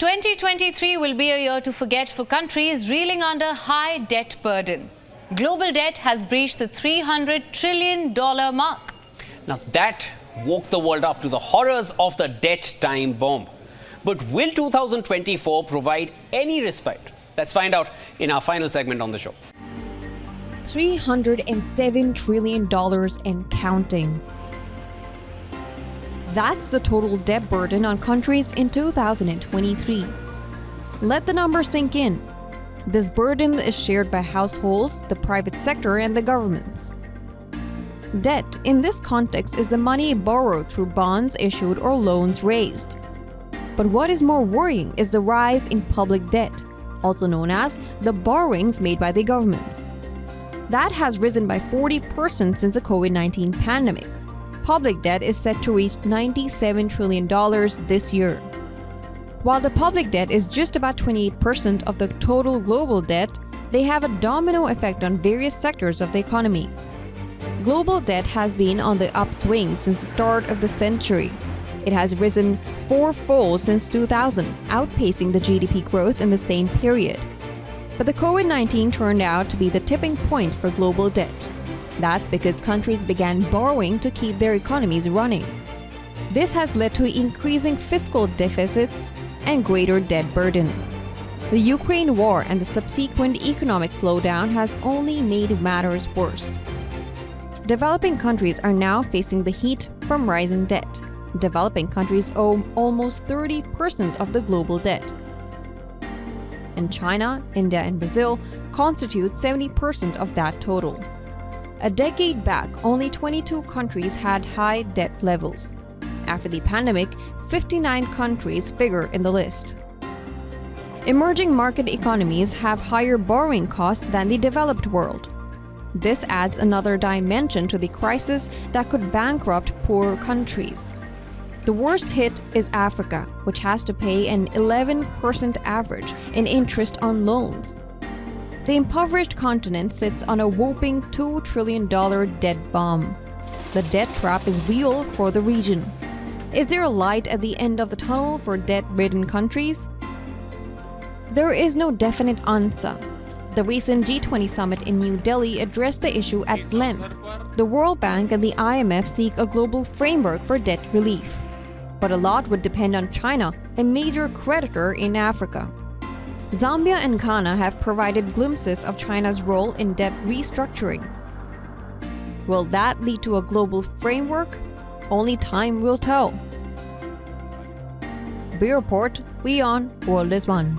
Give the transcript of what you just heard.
2023 will be a year to forget for countries reeling under high debt burden. Global debt has breached the $300 trillion mark. Now that woke the world up to the horrors of the debt time bomb. But will 2024 provide any respite? Let's find out in our final segment on the show. $307 trillion and counting. That's the total debt burden on countries in 2023. Let the number sink in. This burden is shared by households, the private sector, and the governments. Debt, in this context, is the money borrowed through bonds issued or loans raised. But what is more worrying is the rise in public debt, also known as the borrowings made by the governments. That has risen by 40% since the COVID-19 pandemic. Public debt is set to reach $97 trillion this year. While the public debt is just about 28% of the total global debt, they have a domino effect on various sectors of the economy. Global debt has been on the upswing since the start of the century. It has risen fourfold since 2000, outpacing the GDP growth in the same period. But the COVID-19 turned out to be the tipping point for global debt. That's because countries began borrowing to keep their economies running. This has led to increasing fiscal deficits and greater debt burden. The Ukraine war and the subsequent economic slowdown has only made matters worse. Developing countries are now facing the heat from rising debt. Developing countries owe almost 30% of the global debt. And China, India, and Brazil constitute 70% of that total. A decade back, only 22 countries had high debt levels. After the pandemic, 59 countries figure in the list. Emerging market economies have higher borrowing costs than the developed world. This adds another dimension to the crisis that could bankrupt poor countries. The worst hit is Africa, which has to pay an 11% average in interest on loans. The impoverished continent sits on a whopping $2 trillion debt bomb. The debt trap is real for the region. Is there a light at the end of the tunnel for debt-ridden countries? There is no definite answer. The recent G20 summit in New Delhi addressed the issue at length. The World Bank and the IMF seek a global framework for debt relief. But a lot would depend on China, a major creditor in Africa. Zambia and Ghana have provided glimpses of China's role in debt restructuring. Will that lead to a global framework? Only time will tell. Bureau Report, WION World is One.